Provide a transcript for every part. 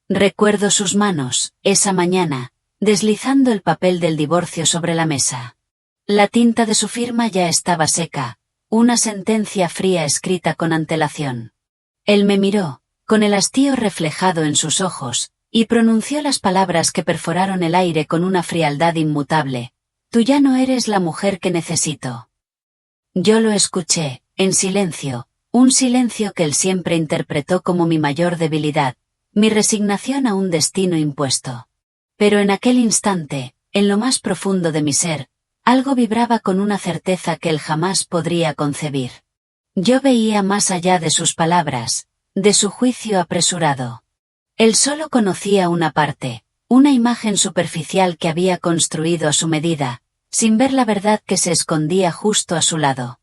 Recuerdo sus manos, esa mañana, deslizando el papel del divorcio sobre la mesa. La tinta de su firma ya estaba seca, una sentencia fría escrita con antelación. Él me miró, con el hastío reflejado en sus ojos, y pronunció las palabras que perforaron el aire con una frialdad inmutable. Tú ya no eres la mujer que necesito. Yo lo escuché, en silencio, un silencio que él siempre interpretó como mi mayor debilidad, mi resignación a un destino impuesto. Pero en aquel instante, en lo más profundo de mi ser, algo vibraba con una certeza que él jamás podría concebir. Yo veía más allá de sus palabras, de su juicio apresurado. Él solo conocía una parte, una imagen superficial que había construido a su medida, sin ver la verdad que se escondía justo a su lado.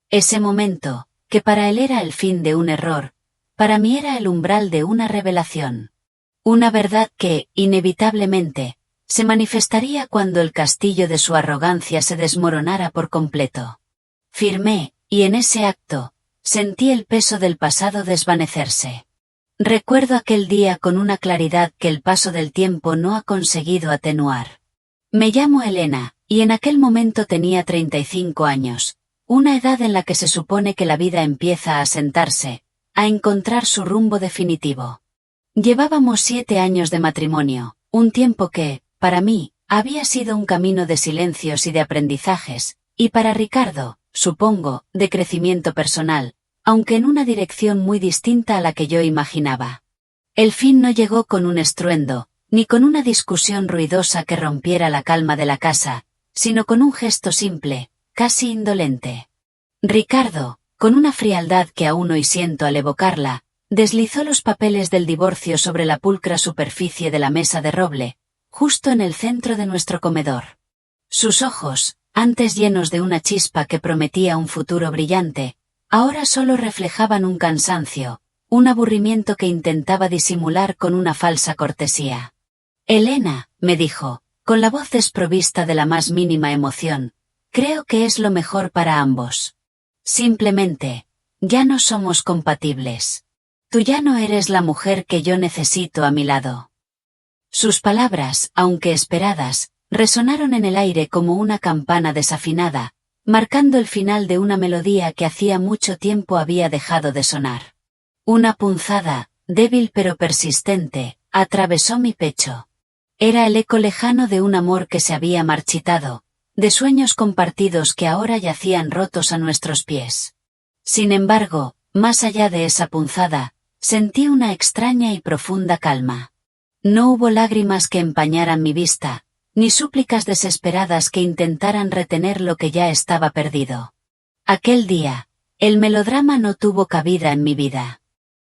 Ese momento, que para él era el fin de un error, para mí era el umbral de una revelación. Una verdad que, inevitablemente, se manifestaría cuando el castillo de su arrogancia se desmoronara por completo. Firmé, y en ese acto, sentí el peso del pasado desvanecerse. Recuerdo aquel día con una claridad que el paso del tiempo no ha conseguido atenuar. Me llamo Elena, y en aquel momento tenía 35 años, una edad en la que se supone que la vida empieza a asentarse, a encontrar su rumbo definitivo. Llevábamos 7 años de matrimonio, un tiempo que, para mí, había sido un camino de silencios y de aprendizajes, y para Ricardo, supongo, de crecimiento personal, aunque en una dirección muy distinta a la que yo imaginaba. El fin no llegó con un estruendo, ni con una discusión ruidosa que rompiera la calma de la casa, sino con un gesto simple, casi indolente. Ricardo, con una frialdad que aún hoy siento al evocarla, deslizó los papeles del divorcio sobre la pulcra superficie de la mesa de roble, justo en el centro de nuestro comedor. Sus ojos, antes llenos de una chispa que prometía un futuro brillante, ahora solo reflejaban un cansancio, un aburrimiento que intentaba disimular con una falsa cortesía. Elena, me dijo, con la voz desprovista de la más mínima emoción, creo que es lo mejor para ambos. Simplemente, ya no somos compatibles. Tú ya no eres la mujer que yo necesito a mi lado. Sus palabras, aunque esperadas, resonaron en el aire como una campana desafinada, marcando el final de una melodía que hacía mucho tiempo había dejado de sonar. Una punzada, débil pero persistente, atravesó mi pecho. Era el eco lejano de un amor que se había marchitado, de sueños compartidos que ahora yacían rotos a nuestros pies. Sin embargo, más allá de esa punzada, sentí una extraña y profunda calma. No hubo lágrimas que empañaran mi vista, ni súplicas desesperadas que intentaran retener lo que ya estaba perdido. Aquel día, el melodrama no tuvo cabida en mi vida.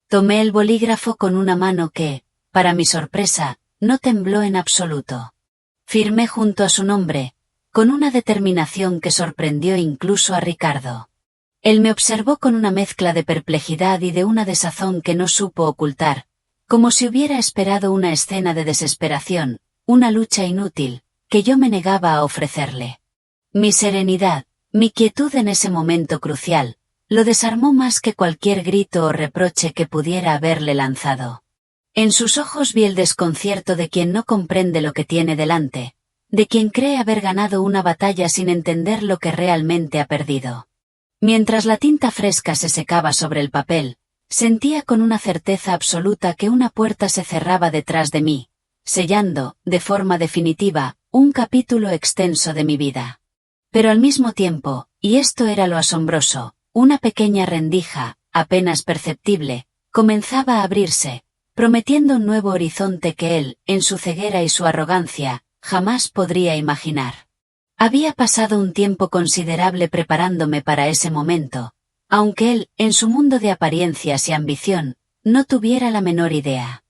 Tomé el bolígrafo con una mano que, para mi sorpresa, no tembló en absoluto. Firmé junto a su nombre, con una determinación que sorprendió incluso a Ricardo. Él me observó con una mezcla de perplejidad y de una desazón que no supo ocultar, como si hubiera esperado una escena de desesperación, una lucha inútil, que yo me negaba a ofrecerle. Mi serenidad, mi quietud en ese momento crucial, lo desarmó más que cualquier grito o reproche que pudiera haberle lanzado. En sus ojos vi el desconcierto de quien no comprende lo que tiene delante, de quien cree haber ganado una batalla sin entender lo que realmente ha perdido. Mientras la tinta fresca se secaba sobre el papel, sentía con una certeza absoluta que una puerta se cerraba detrás de mí, sellando, de forma definitiva, un capítulo extenso de mi vida. Pero al mismo tiempo, y esto era lo asombroso, una pequeña rendija, apenas perceptible, comenzaba a abrirse, prometiendo un nuevo horizonte que él, en su ceguera y su arrogancia, jamás podría imaginar. Había pasado un tiempo considerable preparándome para ese momento, aunque él, en su mundo de apariencias y ambición, no tuviera la menor idea.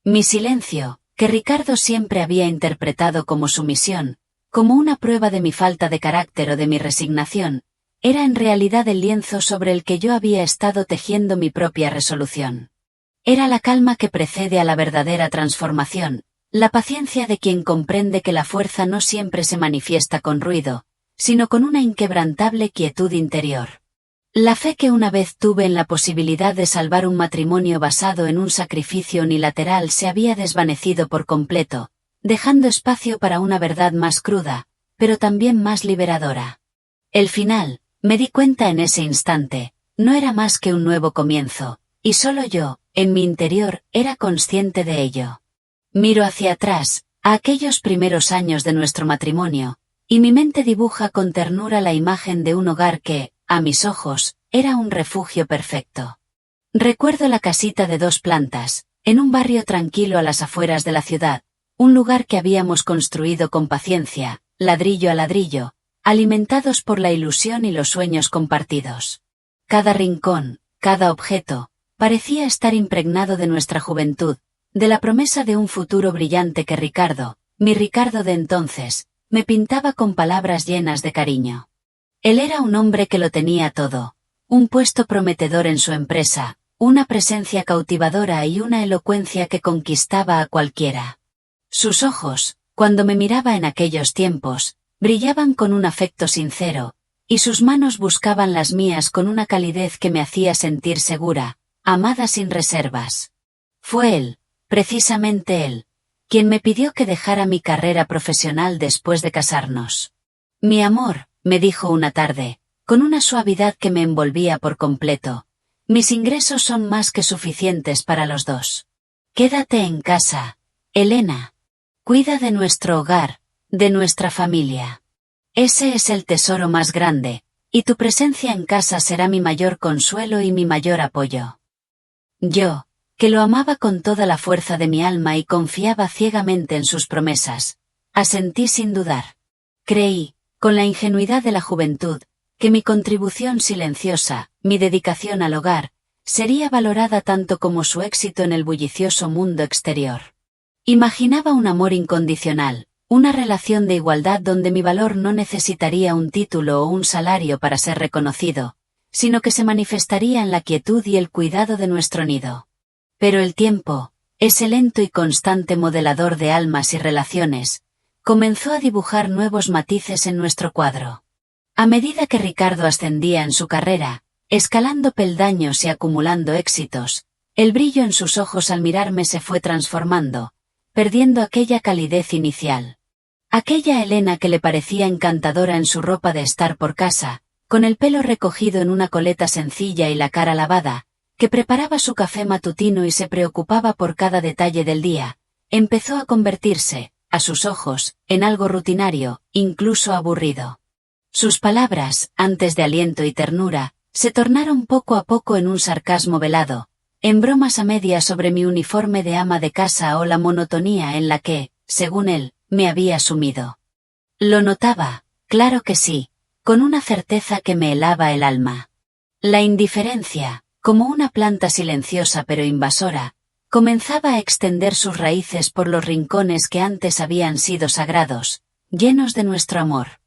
Mi silencio, que Ricardo siempre había interpretado como sumisión, como una prueba de mi falta de carácter o de mi resignación, era en realidad el lienzo sobre el que yo había estado tejiendo mi propia resolución. Era la calma que precede a la verdadera transformación, la paciencia de quien comprende que la fuerza no siempre se manifiesta con ruido, sino con una inquebrantable quietud interior. La fe que una vez tuve en la posibilidad de salvar un matrimonio basado en un sacrificio unilateral se había desvanecido por completo, dejando espacio para una verdad más cruda, pero también más liberadora. El final, me di cuenta en ese instante, no era más que un nuevo comienzo, y solo yo, en mi interior, era consciente de ello. Miro hacia atrás, a aquellos primeros años de nuestro matrimonio, y mi mente dibuja con ternura la imagen de un hogar que, a mis ojos, era un refugio perfecto. Recuerdo la casita de 2 plantas, en un barrio tranquilo a las afueras de la ciudad, un lugar que habíamos construido con paciencia, ladrillo a ladrillo, alimentados por la ilusión y los sueños compartidos. Cada rincón, cada objeto, parecía estar impregnado de nuestra juventud, de la promesa de un futuro brillante que Ricardo, mi Ricardo de entonces, me pintaba con palabras llenas de cariño. Él era un hombre que lo tenía todo, un puesto prometedor en su empresa, una presencia cautivadora y una elocuencia que conquistaba a cualquiera. Sus ojos, cuando me miraba en aquellos tiempos, brillaban con un afecto sincero, y sus manos buscaban las mías con una calidez que me hacía sentir segura, amada sin reservas. Fue él, precisamente él, quien me pidió que dejara mi carrera profesional después de casarnos. Mi amor, me dijo una tarde, con una suavidad que me envolvía por completo, mis ingresos son más que suficientes para los dos. Quédate en casa, Elena. Cuida de nuestro hogar, de nuestra familia. Ese es el tesoro más grande, y tu presencia en casa será mi mayor consuelo y mi mayor apoyo. Yo, que lo amaba con toda la fuerza de mi alma y confiaba ciegamente en sus promesas, asentí sin dudar. Creí, con la ingenuidad de la juventud, que mi contribución silenciosa, mi dedicación al hogar, sería valorada tanto como su éxito en el bullicioso mundo exterior. Imaginaba un amor incondicional, una relación de igualdad donde mi valor no necesitaría un título o un salario para ser reconocido, sino que se manifestaría en la quietud y el cuidado de nuestro nido. Pero el tiempo, ese lento y constante modelador de almas y relaciones, comenzó a dibujar nuevos matices en nuestro cuadro. A medida que Ricardo ascendía en su carrera, escalando peldaños y acumulando éxitos, el brillo en sus ojos al mirarme se fue transformando, perdiendo aquella calidez inicial. Aquella Elena que le parecía encantadora en su ropa de estar por casa, con el pelo recogido en una coleta sencilla y la cara lavada, que preparaba su café matutino y se preocupaba por cada detalle del día, empezó a convertirse, a sus ojos, en algo rutinario, incluso aburrido. Sus palabras, antes de aliento y ternura, se tornaron poco a poco en un sarcasmo velado, en bromas a medias sobre mi uniforme de ama de casa o la monotonía en la que, según él, me había sumido. Lo notaba, claro que sí, con una certeza que me helaba el alma. La indiferencia, como una planta silenciosa pero invasora, comenzaba a extender sus raíces por los rincones que antes habían sido sagrados, llenos de nuestro amor.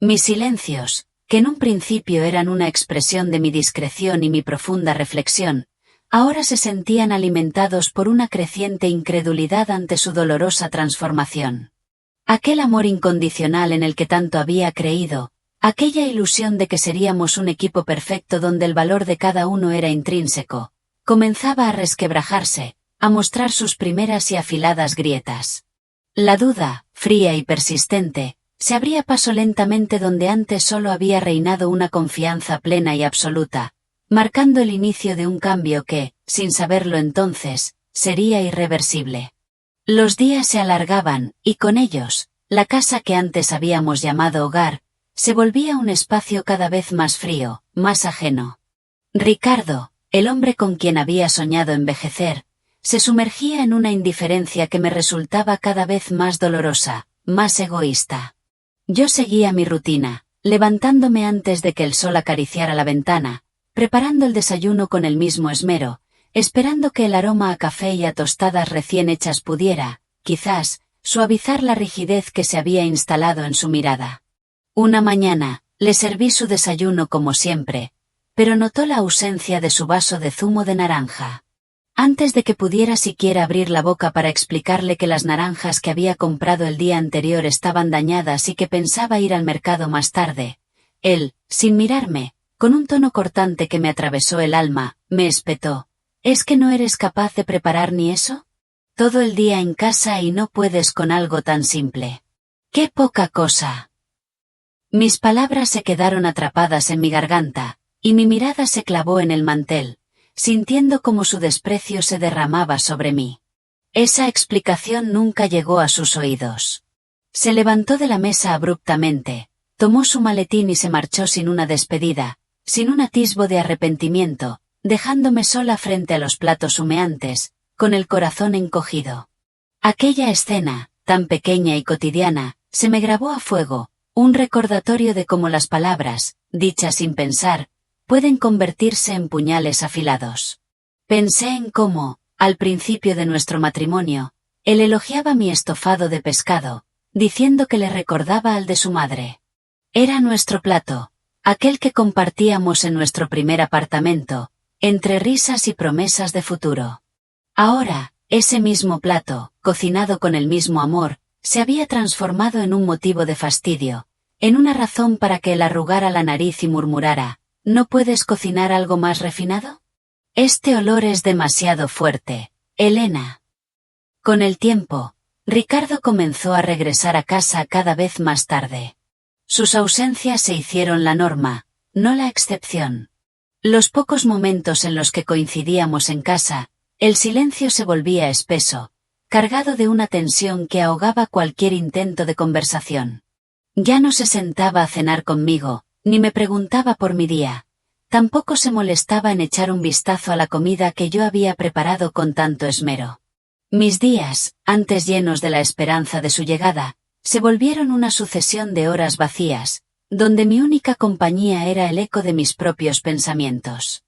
Mis silencios, que en un principio eran una expresión de mi discreción y mi profunda reflexión, ahora se sentían alimentados por una creciente incredulidad ante su dolorosa transformación. Aquel amor incondicional en el que tanto había creído, aquella ilusión de que seríamos un equipo perfecto donde el valor de cada uno era intrínseco, comenzaba a resquebrajarse, a mostrar sus primeras y afiladas grietas. La duda, fría y persistente, se abría paso lentamente donde antes solo había reinado una confianza plena y absoluta, marcando el inicio de un cambio que, sin saberlo entonces, sería irreversible. Los días se alargaban, y con ellos, la casa que antes habíamos llamado hogar, se volvía un espacio cada vez más frío, más ajeno. Ricardo, el hombre con quien había soñado envejecer, se sumergía en una indiferencia que me resultaba cada vez más dolorosa, más egoísta. Yo seguía mi rutina, levantándome antes de que el sol acariciara la ventana, preparando el desayuno con el mismo esmero, esperando que el aroma a café y a tostadas recién hechas pudiera, quizás, suavizar la rigidez que se había instalado en su mirada. Una mañana, le serví su desayuno como siempre, pero notó la ausencia de su vaso de zumo de naranja. Antes de que pudiera siquiera abrir la boca para explicarle que las naranjas que había comprado el día anterior estaban dañadas y que pensaba ir al mercado más tarde, él, sin mirarme, con un tono cortante que me atravesó el alma, me espetó: ¿es que no eres capaz de preparar ni eso? Todo el día en casa y no puedes con algo tan simple. ¡Qué poca cosa! Mis palabras se quedaron atrapadas en mi garganta, y mi mirada se clavó en el mantel, sintiendo como su desprecio se derramaba sobre mí. Esa explicación nunca llegó a sus oídos. Se levantó de la mesa abruptamente, tomó su maletín y se marchó sin una despedida, sin un atisbo de arrepentimiento, dejándome sola frente a los platos humeantes, con el corazón encogido. Aquella escena, tan pequeña y cotidiana, se me grabó a fuego, un recordatorio de cómo las palabras, dichas sin pensar, pueden convertirse en puñales afilados. Pensé en cómo, al principio de nuestro matrimonio, él elogiaba mi estofado de pescado, diciendo que le recordaba al de su madre. Era nuestro plato, aquel que compartíamos en nuestro primer apartamento, entre risas y promesas de futuro. Ahora, ese mismo plato, cocinado con el mismo amor, se había transformado en un motivo de fastidio, en una razón para que él arrugara la nariz y murmurara: ¿no puedes cocinar algo más refinado? Este olor es demasiado fuerte, Elena. Con el tiempo, Ricardo comenzó a regresar a casa cada vez más tarde. Sus ausencias se hicieron la norma, no la excepción. Los pocos momentos en los que coincidíamos en casa, el silencio se volvía espeso, cargado de una tensión que ahogaba cualquier intento de conversación. Ya no se sentaba a cenar conmigo, ni me preguntaba por mi día. Tampoco se molestaba en echar un vistazo a la comida que yo había preparado con tanto esmero. Mis días, antes llenos de la esperanza de su llegada, se volvieron una sucesión de horas vacías, donde mi única compañía era el eco de mis propios pensamientos.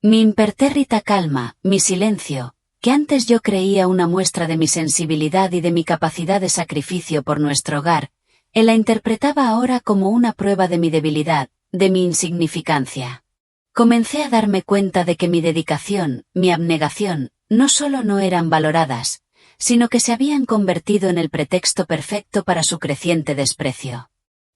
Mi impertérrita calma, mi silencio, que antes yo creía una muestra de mi sensibilidad y de mi capacidad de sacrificio por nuestro hogar, él la interpretaba ahora como una prueba de mi debilidad, de mi insignificancia. Comencé a darme cuenta de que mi dedicación, mi abnegación, no solo no eran valoradas, sino que se habían convertido en el pretexto perfecto para su creciente desprecio.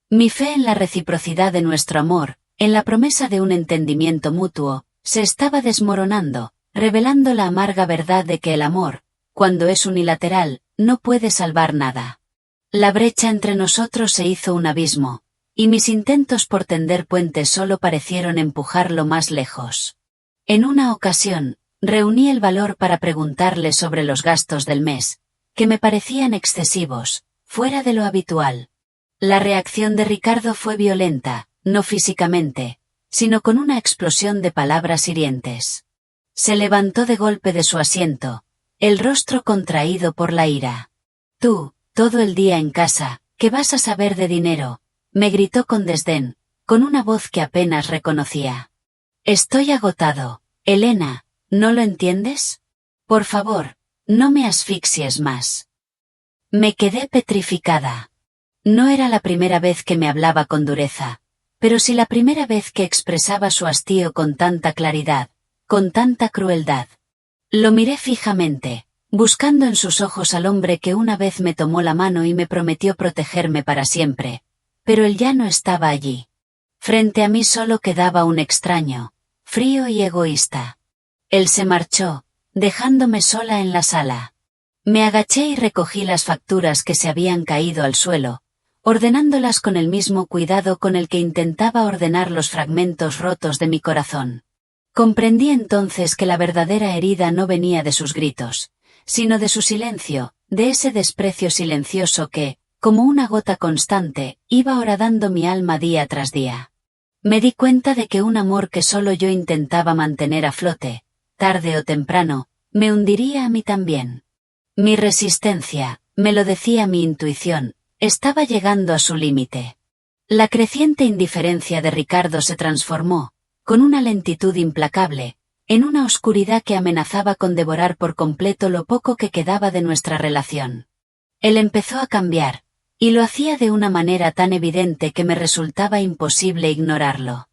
Mi fe en la reciprocidad de nuestro amor, en la promesa de un entendimiento mutuo, se estaba desmoronando, revelando la amarga verdad de que el amor, cuando es unilateral, no puede salvar nada. La brecha entre nosotros se hizo un abismo, y mis intentos por tender puentes solo parecieron empujarlo más lejos. En una ocasión, reuní el valor para preguntarle sobre los gastos del mes, que me parecían excesivos, fuera de lo habitual. La reacción de Ricardo fue violenta, no físicamente, sino con una explosión de palabras hirientes. Se levantó de golpe de su asiento, el rostro contraído por la ira. «Tú, todo el día en casa, ¿qué vas a saber de dinero?», me gritó con desdén, con una voz que apenas reconocía. «Estoy agotado, Elena, ¿no lo entiendes? Por favor, no me asfixies más». Me quedé petrificada. No era la primera vez que me hablaba con dureza, pero sí la primera vez que expresaba su hastío con tanta claridad, con tanta crueldad. Lo miré fijamente, buscando en sus ojos al hombre que una vez me tomó la mano y me prometió protegerme para siempre, pero él ya no estaba allí. Frente a mí solo quedaba un extraño, frío y egoísta. Él se marchó, dejándome sola en la sala. Me agaché y recogí las facturas que se habían caído al suelo, ordenándolas con el mismo cuidado con el que intentaba ordenar los fragmentos rotos de mi corazón. Comprendí entonces que la verdadera herida no venía de sus gritos, sino de su silencio, de ese desprecio silencioso que, como una gota constante, iba horadando mi alma día tras día. Me di cuenta de que un amor que solo yo intentaba mantener a flote, tarde o temprano, me hundiría a mí también. Mi resistencia, me lo decía mi intuición, estaba llegando a su límite. La creciente indiferencia de Ricardo se transformó, con una lentitud implacable, en una oscuridad que amenazaba con devorar por completo lo poco que quedaba de nuestra relación. Él empezó a cambiar, y lo hacía de una manera tan evidente que me resultaba imposible ignorarlo.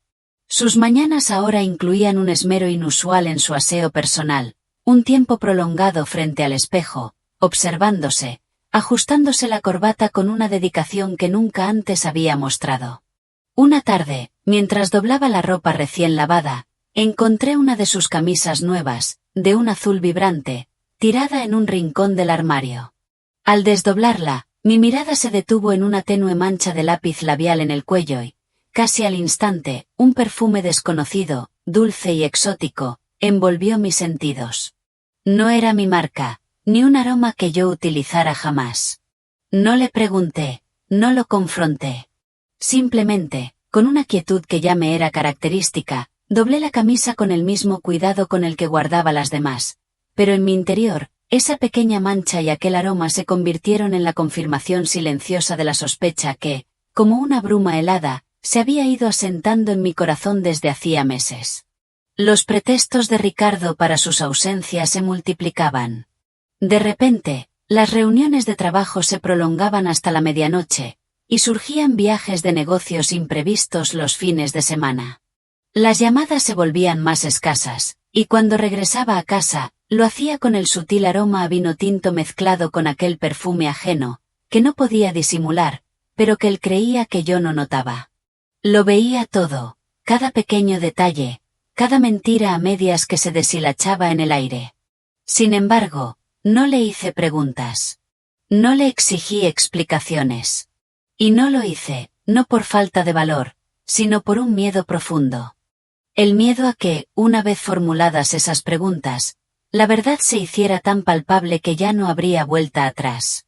Sus mañanas ahora incluían un esmero inusual en su aseo personal, un tiempo prolongado frente al espejo, observándose, ajustándose la corbata con una dedicación que nunca antes había mostrado. Una tarde, mientras doblaba la ropa recién lavada, encontré una de sus camisas nuevas, de un azul vibrante, tirada en un rincón del armario. Al desdoblarla, mi mirada se detuvo en una tenue mancha de lápiz labial en el cuello y, casi al instante, un perfume desconocido, dulce y exótico, envolvió mis sentidos. No era mi marca, ni un aroma que yo utilizara jamás. No le pregunté, no lo confronté. Simplemente, con una quietud que ya me era característica, doblé la camisa con el mismo cuidado con el que guardaba las demás. Pero en mi interior, esa pequeña mancha y aquel aroma se convirtieron en la confirmación silenciosa de la sospecha que, como una bruma helada, se había ido asentando en mi corazón desde hacía meses. Los pretextos de Ricardo para sus ausencias se multiplicaban. De repente, las reuniones de trabajo se prolongaban hasta la medianoche, y surgían viajes de negocios imprevistos los fines de semana. Las llamadas se volvían más escasas, y cuando regresaba a casa, lo hacía con el sutil aroma a vino tinto mezclado con aquel perfume ajeno, que no podía disimular, pero que él creía que yo no notaba. Lo veía todo, cada pequeño detalle, cada mentira a medias que se deshilachaba en el aire. Sin embargo, no le hice preguntas. No le exigí explicaciones. Y no lo hice, no por falta de valor, sino por un miedo profundo. El miedo a que, una vez formuladas esas preguntas, la verdad se hiciera tan palpable que ya no habría vuelta atrás.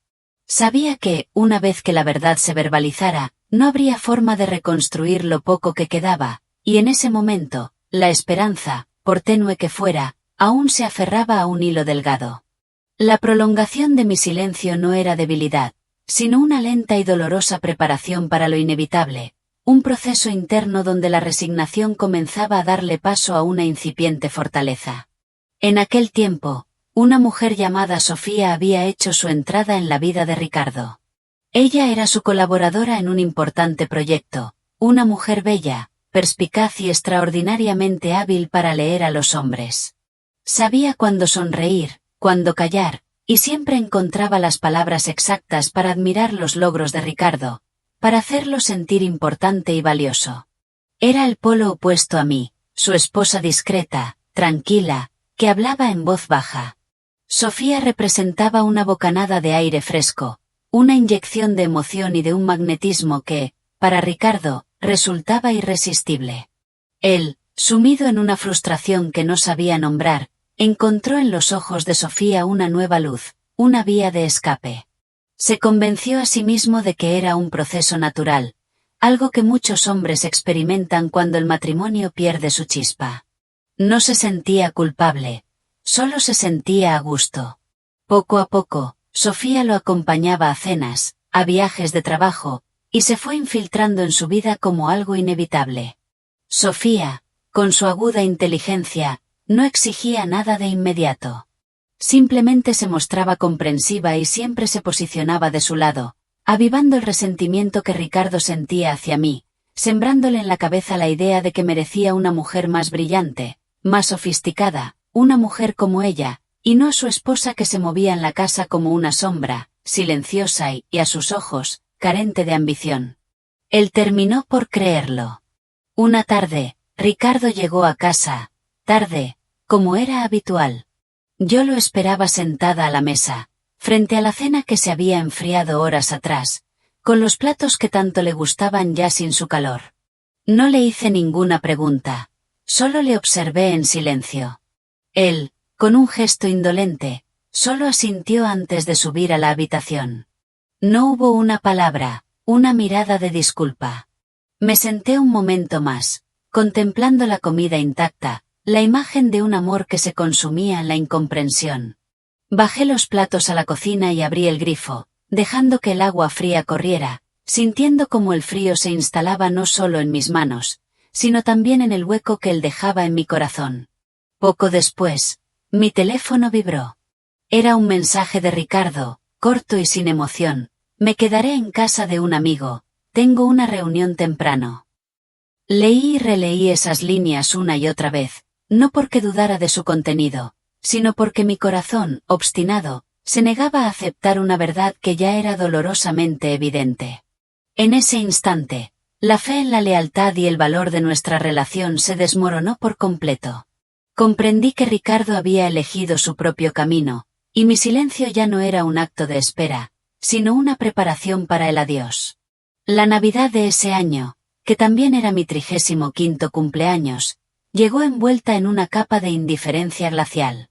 Sabía que, una vez que la verdad se verbalizara, no habría forma de reconstruir lo poco que quedaba, y en ese momento, la esperanza, por tenue que fuera, aún se aferraba a un hilo delgado. La prolongación de mi silencio no era debilidad, sino una lenta y dolorosa preparación para lo inevitable, un proceso interno donde la resignación comenzaba a darle paso a una incipiente fortaleza. En aquel tiempo, una mujer llamada Sofía había hecho su entrada en la vida de Ricardo. Ella era su colaboradora en un importante proyecto, una mujer bella, perspicaz y extraordinariamente hábil para leer a los hombres. Sabía cuándo sonreír, cuándo callar, y siempre encontraba las palabras exactas para admirar los logros de Ricardo, para hacerlo sentir importante y valioso. Era el polo opuesto a mí, su esposa discreta, tranquila, que hablaba en voz baja. Sofía representaba una bocanada de aire fresco, una inyección de emoción y de un magnetismo que, para Ricardo, resultaba irresistible. Él, sumido en una frustración que no sabía nombrar, encontró en los ojos de Sofía una nueva luz, una vía de escape. Se convenció a sí mismo de que era un proceso natural, algo que muchos hombres experimentan cuando el matrimonio pierde su chispa. No se sentía culpable, solo se sentía a gusto. Poco a poco, Sofía lo acompañaba a cenas, a viajes de trabajo, y se fue infiltrando en su vida como algo inevitable. Sofía, con su aguda inteligencia, no exigía nada de inmediato. Simplemente se mostraba comprensiva y siempre se posicionaba de su lado, avivando el resentimiento que Ricardo sentía hacia mí, sembrándole en la cabeza la idea de que merecía una mujer más brillante, más sofisticada, una mujer como ella, y no a su esposa que se movía en la casa como una sombra, silenciosa y, a sus ojos, carente de ambición. Él terminó por creerlo. Una tarde, Ricardo llegó a casa, tarde, como era habitual. Yo lo esperaba sentada a la mesa, frente a la cena que se había enfriado horas atrás, con los platos que tanto le gustaban ya sin su calor. No le hice ninguna pregunta, solo le observé en silencio. Él, con un gesto indolente, solo asintió antes de subir a la habitación. No hubo una palabra, una mirada de disculpa. Me senté un momento más, contemplando la comida intacta, la imagen de un amor que se consumía en la incomprensión. Bajé los platos a la cocina y abrí el grifo, dejando que el agua fría corriera, sintiendo como el frío se instalaba no solo en mis manos, sino también en el hueco que él dejaba en mi corazón. Poco después, mi teléfono vibró. Era un mensaje de Ricardo, corto y sin emoción. Me quedaré en casa de un amigo, tengo una reunión temprano. Leí y releí esas líneas una y otra vez, no porque dudara de su contenido, sino porque mi corazón, obstinado, se negaba a aceptar una verdad que ya era dolorosamente evidente. En ese instante, La fe en la lealtad y el valor de nuestra relación se desmoronó por completo. Comprendí que Ricardo había elegido su propio camino, y mi silencio ya no era un acto de espera, sino una preparación para el adiós. La Navidad de ese año, que también era mi 35º cumpleaños, llegó envuelta en una capa de indiferencia glacial.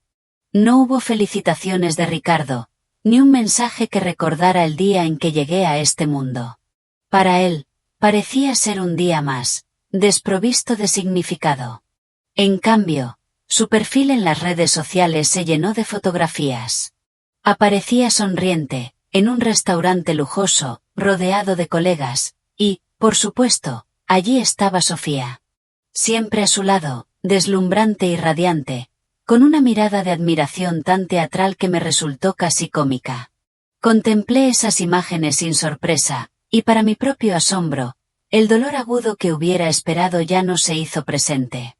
No hubo felicitaciones de Ricardo, ni un mensaje que recordara el día en que llegué a este mundo. Para él, parecía ser un día más, desprovisto de significado. En cambio, su perfil en las redes sociales se llenó de fotografías. Aparecía sonriente, en un restaurante lujoso, rodeado de colegas, y, por supuesto, allí estaba Sofía. Siempre a su lado, deslumbrante y radiante, con una mirada de admiración tan teatral que me resultó casi cómica. Contemplé esas imágenes sin sorpresa, y para mi propio asombro, el dolor agudo que hubiera esperado ya no se hizo presente.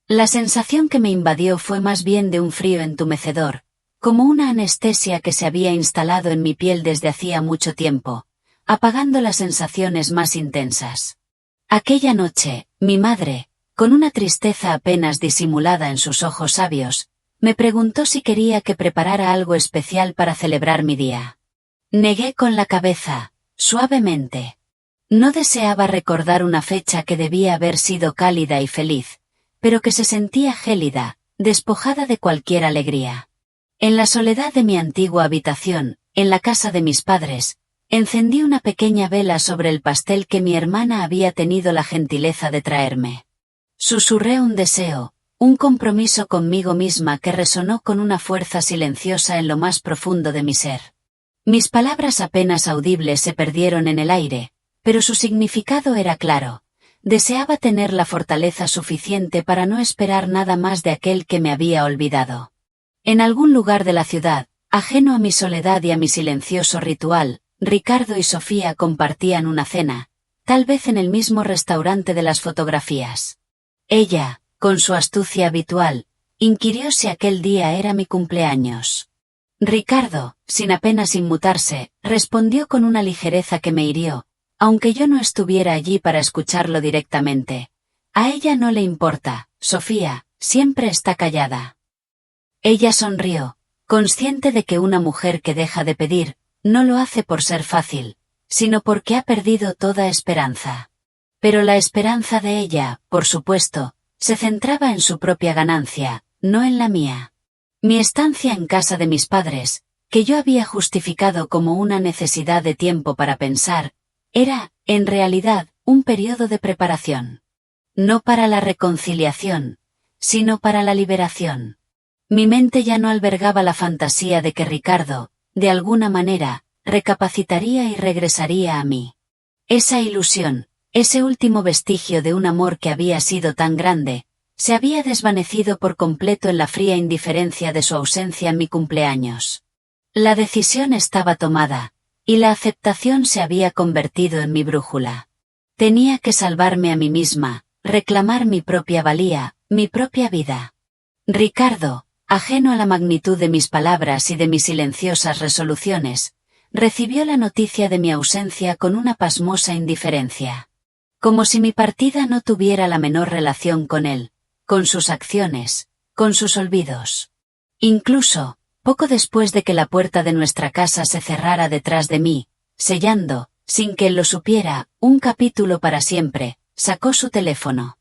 La sensación que me invadió fue más bien de un frío entumecedor, como una anestesia que se había instalado en mi piel desde hacía mucho tiempo, apagando las sensaciones más intensas. Aquella noche, mi madre, con una tristeza apenas disimulada en sus ojos sabios, me preguntó si quería que preparara algo especial para celebrar mi día. Negué con la cabeza, suavemente. No deseaba recordar una fecha que debía haber sido cálida y feliz, pero que se sentía gélida, despojada de cualquier alegría. En la soledad de mi antigua habitación, en la casa de mis padres, encendí una pequeña vela sobre el pastel que mi hermana había tenido la gentileza de traerme. Susurré un deseo, un compromiso conmigo misma que resonó con una fuerza silenciosa en lo más profundo de mi ser. Mis palabras apenas audibles se perdieron en el aire, pero su significado era claro. Deseaba tener la fortaleza suficiente para no esperar nada más de aquel que me había olvidado. En algún lugar de la ciudad, ajeno a mi soledad y a mi silencioso ritual, Ricardo y Sofía compartían una cena, tal vez en el mismo restaurante de las fotografías. Ella, con su astucia habitual, inquirió si aquel día era mi cumpleaños. Ricardo, sin apenas inmutarse, respondió con una ligereza que me hirió, aunque yo no estuviera allí para escucharlo directamente. A ella no le importa, Sofía, siempre está callada. Ella sonrió, consciente de que una mujer que deja de pedir, no lo hace por ser fácil, sino porque ha perdido toda esperanza. Pero la esperanza de ella, por supuesto, se centraba en su propia ganancia, no en la mía. Mi estancia en casa de mis padres, que yo había justificado como una necesidad de tiempo para pensar, era, en realidad, un periodo de preparación. No para la reconciliación, sino para la liberación. Mi mente ya no albergaba la fantasía de que Ricardo, de alguna manera, recapacitaría y regresaría a mí. Esa ilusión, ese último vestigio de un amor que había sido tan grande, se había desvanecido por completo en la fría indiferencia de su ausencia en mi cumpleaños. La decisión estaba tomada, y la aceptación se había convertido en mi brújula. Tenía que salvarme a mí misma, reclamar mi propia valía, mi propia vida. Ricardo, ajeno a la magnitud de mis palabras y de mis silenciosas resoluciones, recibió la noticia de mi ausencia con una pasmosa indiferencia. Como si mi partida no tuviera la menor relación con él, con sus acciones, con sus olvidos. Incluso, poco después de que la puerta de nuestra casa se cerrara detrás de mí, sellando, sin que él lo supiera, un capítulo para siempre, sacó su teléfono.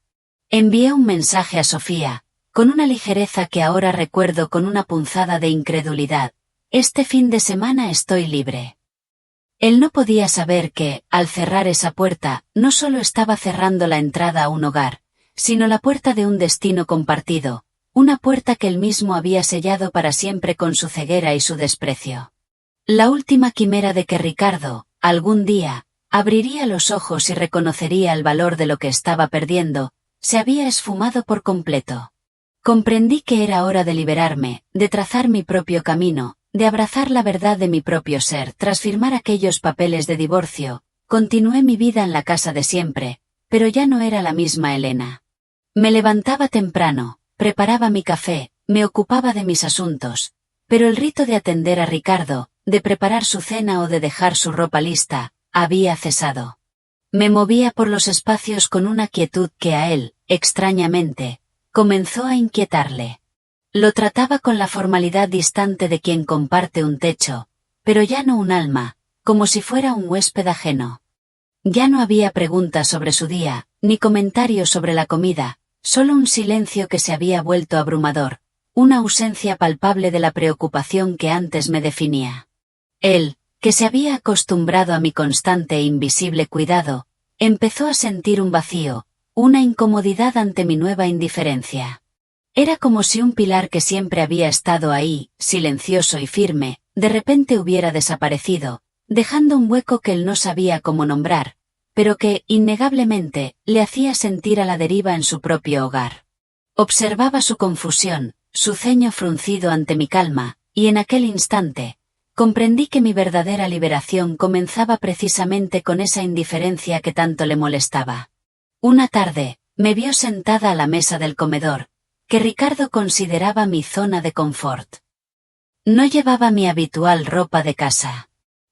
Envié un mensaje a Sofía, con una ligereza que ahora recuerdo con una punzada de incredulidad. Este fin de semana estoy libre. Él no podía saber que, al cerrar esa puerta, no solo estaba cerrando la entrada a un hogar, sino la puerta de un destino compartido, una puerta que él mismo había sellado para siempre con su ceguera y su desprecio. La última quimera de que Ricardo, algún día, abriría los ojos y reconocería el valor de lo que estaba perdiendo, se había esfumado por completo. Comprendí que era hora de liberarme, de trazar mi propio camino, de abrazar la verdad de mi propio ser. Tras firmar aquellos papeles de divorcio, continué mi vida en la casa de siempre, pero ya no era la misma Elena. Me levantaba temprano, preparaba mi café, me ocupaba de mis asuntos, pero el rito de atender a Ricardo, de preparar su cena o de dejar su ropa lista, había cesado. Me movía por los espacios con una quietud que a él, extrañamente, comenzó a inquietarle. Lo trataba con la formalidad distante de quien comparte un techo, pero ya no un alma, como si fuera un huésped ajeno. Ya no había preguntas sobre su día, ni comentarios sobre la comida, solo un silencio que se había vuelto abrumador, una ausencia palpable de la preocupación que antes me definía. Él, que se había acostumbrado a mi constante e invisible cuidado, empezó a sentir un vacío, una incomodidad ante mi nueva indiferencia. Era como si un pilar que siempre había estado ahí, silencioso y firme, de repente hubiera desaparecido, dejando un hueco que él no sabía cómo nombrar, pero que, innegablemente, le hacía sentir a la deriva en su propio hogar. Observaba su confusión, su ceño fruncido ante mi calma, y en aquel instante, comprendí que mi verdadera liberación comenzaba precisamente con esa indiferencia que tanto le molestaba. Una tarde, me vio sentada a la mesa del comedor, que Ricardo consideraba mi zona de confort. No llevaba mi habitual ropa de casa.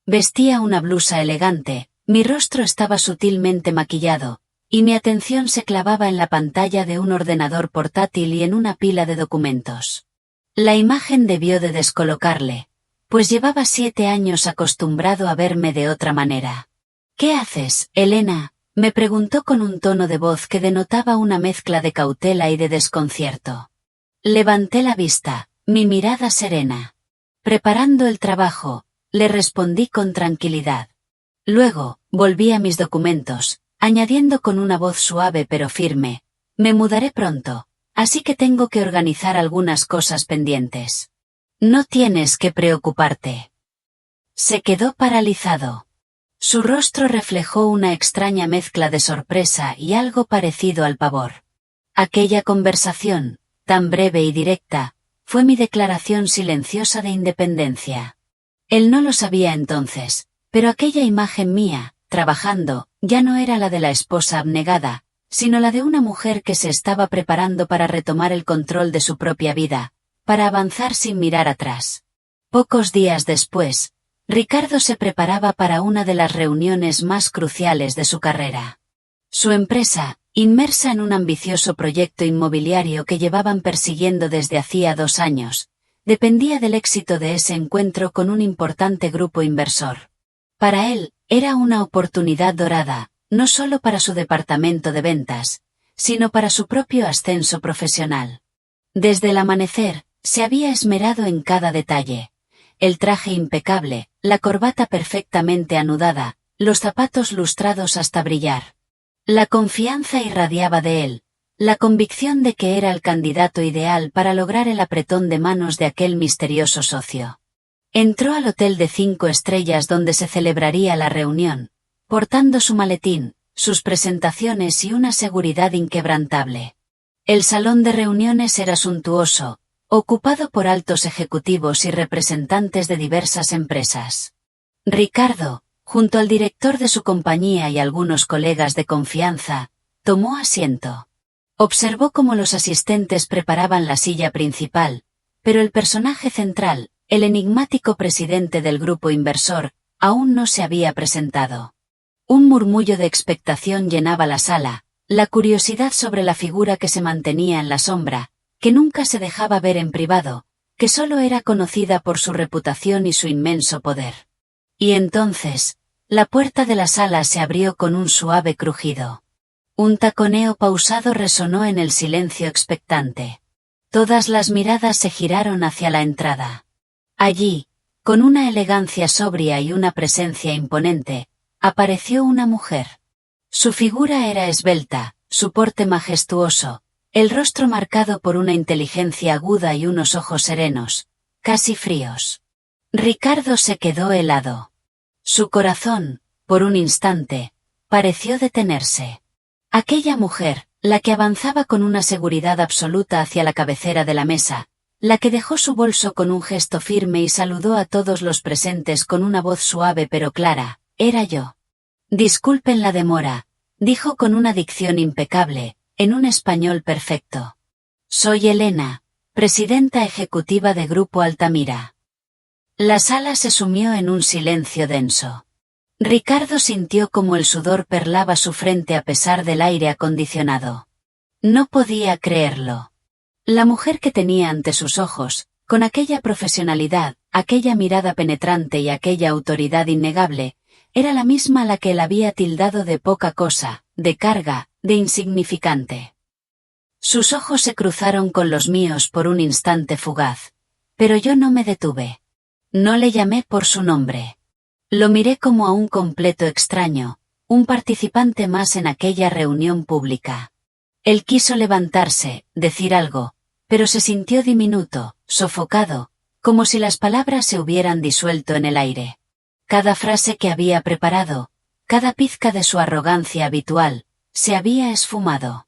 Vestía una blusa elegante, mi rostro estaba sutilmente maquillado, y mi atención se clavaba en la pantalla de un ordenador portátil y en una pila de documentos. La imagen debió de descolocarle, pues llevaba 7 años acostumbrado a verme de otra manera. «¿Qué haces, Elena?», me preguntó con un tono de voz que denotaba una mezcla de cautela y de desconcierto. Levanté la vista, mi mirada serena. «Preparando el trabajo», le respondí con tranquilidad. Luego, volví a mis documentos, añadiendo con una voz suave pero firme, «Me mudaré pronto, así que tengo que organizar algunas cosas pendientes. No tienes que preocuparte». Se quedó paralizado. Su rostro reflejó una extraña mezcla de sorpresa y algo parecido al pavor. Aquella conversación, tan breve y directa, fue mi declaración silenciosa de independencia. Él no lo sabía entonces, pero aquella imagen mía, trabajando, ya no era la de la esposa abnegada, sino la de una mujer que se estaba preparando para retomar el control de su propia vida, para avanzar sin mirar atrás. Pocos días después, Ricardo se preparaba para una de las reuniones más cruciales de su carrera. Su empresa, inmersa en un ambicioso proyecto inmobiliario que llevaban persiguiendo desde hacía 2 años, dependía del éxito de ese encuentro con un importante grupo inversor. Para él, era una oportunidad dorada, no solo para su departamento de ventas, sino para su propio ascenso profesional. Desde el amanecer, se había esmerado en cada detalle. El traje impecable, la corbata perfectamente anudada, los zapatos lustrados hasta brillar. La confianza irradiaba de él, la convicción de que era el candidato ideal para lograr el apretón de manos de aquel misterioso socio. Entró al hotel de 5 estrellas donde se celebraría la reunión, portando su maletín, sus presentaciones y una seguridad inquebrantable. El salón de reuniones era suntuoso, ocupado por altos ejecutivos y representantes de diversas empresas. Ricardo, junto al director de su compañía y algunos colegas de confianza, tomó asiento. Observó cómo los asistentes preparaban la silla principal, pero el personaje central, el enigmático presidente del grupo inversor, aún no se había presentado. Un murmullo de expectación llenaba la sala, la curiosidad sobre la figura que se mantenía en la sombra, que nunca se dejaba ver en privado, que solo era conocida por su reputación y su inmenso poder. Y entonces, la puerta de la sala se abrió con un suave crujido. Un taconeo pausado resonó en el silencio expectante. Todas las miradas se giraron hacia la entrada. Allí, con una elegancia sobria y una presencia imponente, apareció una mujer. Su figura era esbelta, su porte majestuoso, el rostro marcado por una inteligencia aguda y unos ojos serenos, casi fríos. Ricardo se quedó helado. Su corazón, por un instante, pareció detenerse. Aquella mujer, la que avanzaba con una seguridad absoluta hacia la cabecera de la mesa, la que dejó su bolso con un gesto firme y saludó a todos los presentes con una voz suave pero clara, era yo. «Disculpen la demora», dijo con una dicción impecable, en un español perfecto. «Soy Elena, presidenta ejecutiva de Grupo Altamira». La sala se sumió en un silencio denso. Ricardo sintió como el sudor perlaba su frente a pesar del aire acondicionado. No podía creerlo. La mujer que tenía ante sus ojos, con aquella profesionalidad, aquella mirada penetrante y aquella autoridad innegable, era la misma a la que él había tildado de poca cosa, de carga, de insignificante. Sus ojos se cruzaron con los míos por un instante fugaz, pero yo no me detuve. No le llamé por su nombre. Lo miré como a un completo extraño, un participante más en aquella reunión pública. Él quiso levantarse, decir algo, pero se sintió diminuto, sofocado, como si las palabras se hubieran disuelto en el aire. Cada frase que había preparado, cada pizca de su arrogancia habitual, se había esfumado.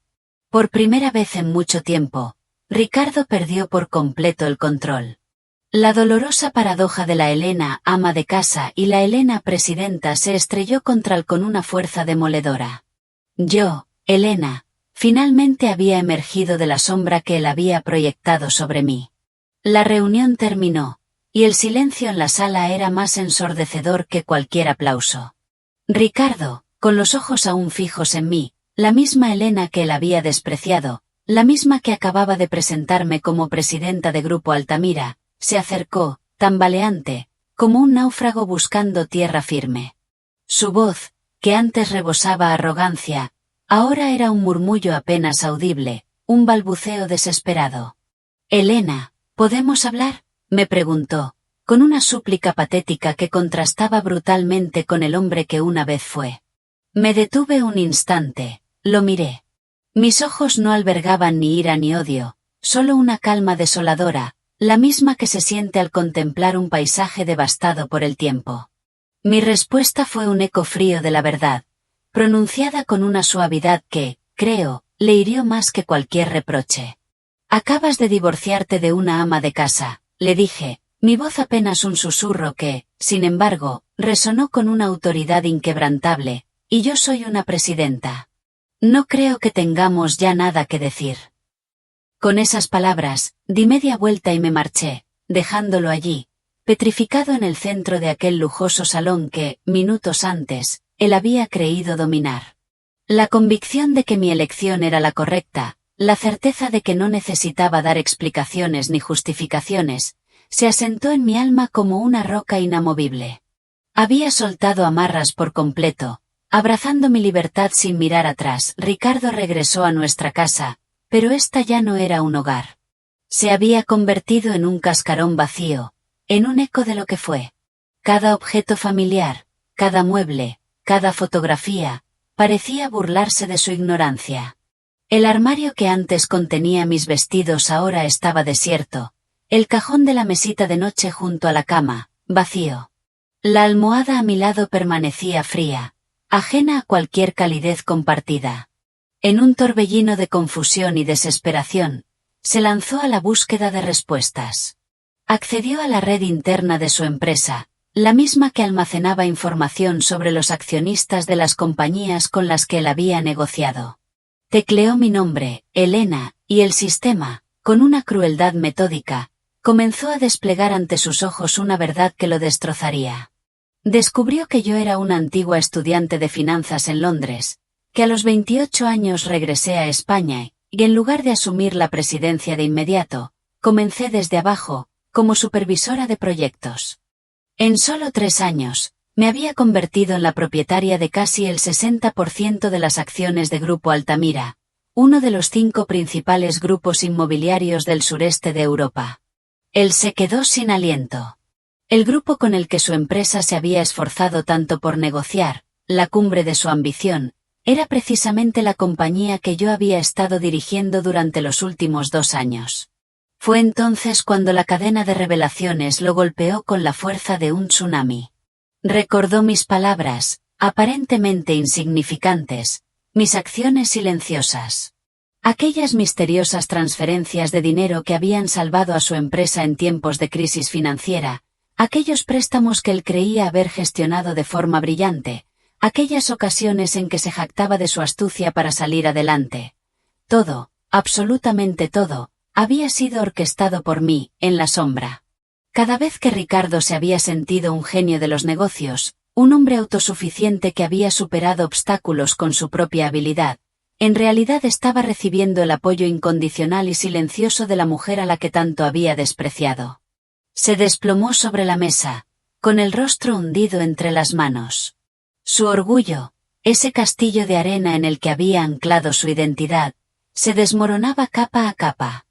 Por primera vez en mucho tiempo, Ricardo perdió por completo el control. La dolorosa paradoja de la Elena ama de casa y la Elena presidenta se estrelló contra él con una fuerza demoledora. Yo, Elena, finalmente había emergido de la sombra que él había proyectado sobre mí. La reunión terminó, y el silencio en la sala era más ensordecedor que cualquier aplauso. Ricardo, con los ojos aún fijos en mí, la misma Elena que él había despreciado, la misma que acababa de presentarme como presidenta de Grupo Altamira, se acercó, tambaleante, como un náufrago buscando tierra firme. Su voz, que antes rebosaba arrogancia, ahora era un murmullo apenas audible, un balbuceo desesperado. «Elena, ¿podemos hablar?», me preguntó, con una súplica patética que contrastaba brutalmente con el hombre que una vez fue. Me detuve un instante, lo miré. Mis ojos no albergaban ni ira ni odio, solo una calma desoladora, la misma que se siente al contemplar un paisaje devastado por el tiempo. Mi respuesta fue un eco frío de la verdad, pronunciada con una suavidad que, creo, le hirió más que cualquier reproche. «Acabas de divorciarte de una ama de casa», le dije, mi voz apenas un susurro que, sin embargo, resonó con una autoridad inquebrantable, «y yo soy una presidenta. No creo que tengamos ya nada que decir». Con esas palabras, di media vuelta y me marché, dejándolo allí, petrificado en el centro de aquel lujoso salón que, minutos antes, él había creído dominar. La convicción de que mi elección era la correcta, la certeza de que no necesitaba dar explicaciones ni justificaciones, se asentó en mi alma como una roca inamovible. Había soltado amarras por completo, abrazando mi libertad sin mirar atrás. Ricardo regresó a nuestra casa, pero esta ya no era un hogar. Se había convertido en un cascarón vacío, en un eco de lo que fue. Cada objeto familiar, cada mueble, cada fotografía, parecía burlarse de su ignorancia. El armario que antes contenía mis vestidos ahora estaba desierto, el cajón de la mesita de noche junto a la cama, vacío. La almohada a mi lado permanecía fría, ajena a cualquier calidez compartida. En un torbellino de confusión y desesperación, se lanzó a la búsqueda de respuestas. Accedió a la red interna de su empresa, la misma que almacenaba información sobre los accionistas de las compañías con las que él había negociado. Tecleó mi nombre, Elena, y el sistema, con una crueldad metódica, comenzó a desplegar ante sus ojos una verdad que lo destrozaría. Descubrió que yo era una antigua estudiante de finanzas en Londres, que a los 28 años regresé a España y en lugar de asumir la presidencia de inmediato, comencé desde abajo, como supervisora de proyectos. En solo 3 años, me había convertido en la propietaria de casi el 60% de las acciones de Grupo Altamira, uno de los 5 principales grupos inmobiliarios del sureste de Europa. Él se quedó sin aliento. El grupo con el que su empresa se había esforzado tanto por negociar, la cumbre de su ambición, era precisamente la compañía que yo había estado dirigiendo durante los últimos 2 años. Fue entonces cuando la cadena de revelaciones lo golpeó con la fuerza de un tsunami. Recordó mis palabras, aparentemente insignificantes, mis acciones silenciosas. Aquellas misteriosas transferencias de dinero que habían salvado a su empresa en tiempos de crisis financiera, aquellos préstamos que él creía haber gestionado de forma brillante, aquellas ocasiones en que se jactaba de su astucia para salir adelante. Todo, absolutamente todo, había sido orquestado por mí, en la sombra. Cada vez que Ricardo se había sentido un genio de los negocios, un hombre autosuficiente que había superado obstáculos con su propia habilidad, en realidad estaba recibiendo el apoyo incondicional y silencioso de la mujer a la que tanto había despreciado. Se desplomó sobre la mesa, con el rostro hundido entre las manos. Su orgullo, ese castillo de arena en el que había anclado su identidad, se desmoronaba capa a capa.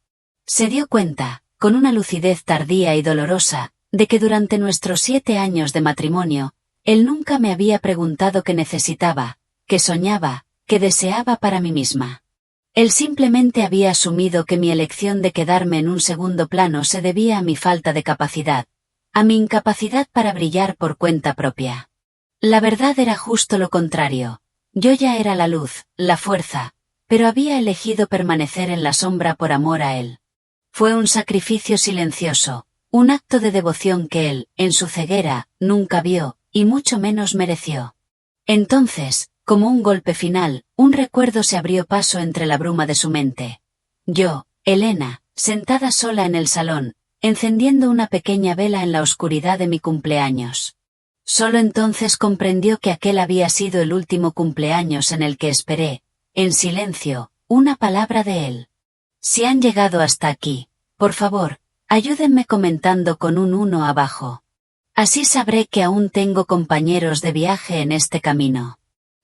Se dio cuenta, con una lucidez tardía y dolorosa, de que durante nuestros 7 años de matrimonio, él nunca me había preguntado qué necesitaba, qué soñaba, qué deseaba para mí misma. Él simplemente había asumido que mi elección de quedarme en un segundo plano se debía a mi falta de capacidad, a mi incapacidad para brillar por cuenta propia. La verdad era justo lo contrario. Yo ya era la luz, la fuerza, pero había elegido permanecer en la sombra por amor a él. Fue un sacrificio silencioso, un acto de devoción que él, en su ceguera, nunca vio, y mucho menos mereció. Entonces, como un golpe final, un recuerdo se abrió paso entre la bruma de su mente. Yo, Elena, sentada sola en el salón, encendiendo una pequeña vela en la oscuridad de mi cumpleaños. Solo entonces comprendió que aquel había sido el último cumpleaños en el que esperé, en silencio, una palabra de él. Si han llegado hasta aquí, por favor, ayúdenme comentando con un 1 abajo. Así sabré que aún tengo compañeros de viaje en este camino.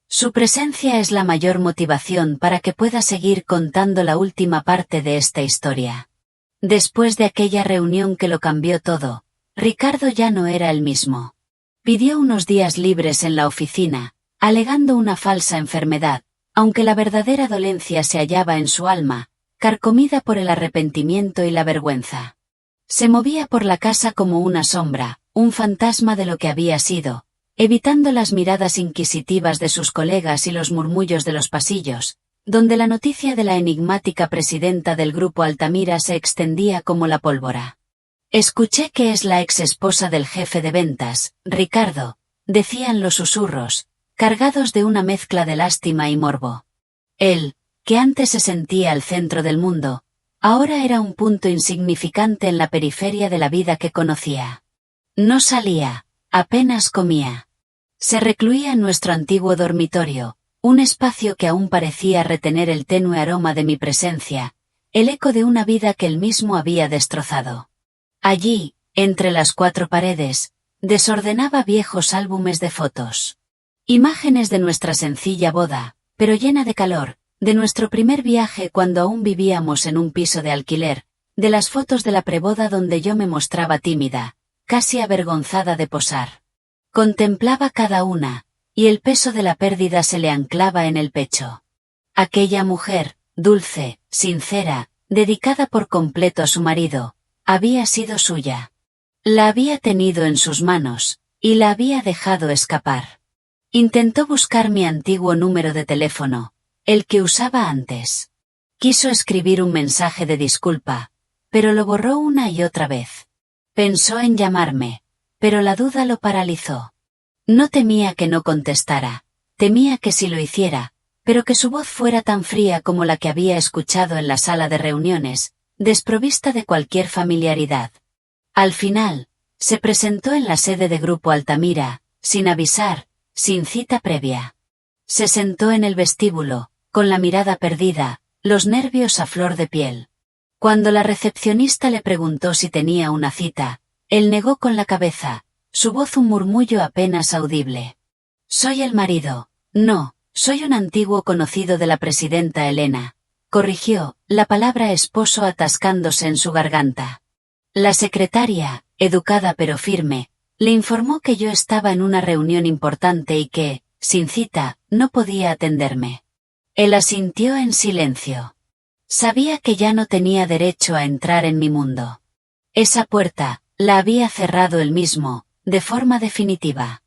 Su presencia es la mayor motivación para que pueda seguir contando la última parte de esta historia. Después de aquella reunión que lo cambió todo, Ricardo ya no era el mismo. Pidió unos días libres en la oficina, alegando una falsa enfermedad, aunque la verdadera dolencia se hallaba en su alma, carcomida por el arrepentimiento y la vergüenza. Se movía por la casa como una sombra, un fantasma de lo que había sido, evitando las miradas inquisitivas de sus colegas y los murmullos de los pasillos, donde la noticia de la enigmática presidenta del grupo Altamira se extendía como la pólvora. Escuché que es la ex esposa del jefe de ventas, Ricardo, decían los susurros, cargados de una mezcla de lástima y morbo. Él, que antes se sentía al centro del mundo, ahora era un punto insignificante en la periferia de la vida que conocía. No salía, apenas comía. Se recluía en nuestro antiguo dormitorio, un espacio que aún parecía retener el tenue aroma de mi presencia, el eco de una vida que él mismo había destrozado. Allí, entre las 4 paredes, desordenaba viejos álbumes de fotos. Imágenes de nuestra sencilla boda, pero llena de calor, de nuestro primer viaje cuando aún vivíamos en un piso de alquiler, de las fotos de la preboda donde yo me mostraba tímida, casi avergonzada de posar. Contemplaba cada una, y el peso de la pérdida se le anclaba en el pecho. Aquella mujer, dulce, sincera, dedicada por completo a su marido, había sido suya. La había tenido en sus manos, y la había dejado escapar. Intentó buscar mi antiguo número de teléfono, el que usaba antes. Quiso escribir un mensaje de disculpa, pero lo borró una y otra vez. Pensó en llamarme, pero la duda lo paralizó. No temía que no contestara, temía que sí lo hiciera, pero que su voz fuera tan fría como la que había escuchado en la sala de reuniones, desprovista de cualquier familiaridad. Al final, se presentó en la sede de Grupo Altamira, sin avisar, sin cita previa. Se sentó en el vestíbulo, con la mirada perdida, los nervios a flor de piel. Cuando la recepcionista le preguntó si tenía una cita, él negó con la cabeza, su voz un murmullo apenas audible. Soy el marido, no, soy un antiguo conocido de la presidenta Elena, corrigió, la palabra esposo atascándose en su garganta. La secretaria, educada pero firme, le informó que yo estaba en una reunión importante y que, sin cita, no podía atenderme. Él asintió en silencio. Sabía que ya no tenía derecho a entrar en mi mundo. Esa puerta, la había cerrado él mismo, de forma definitiva.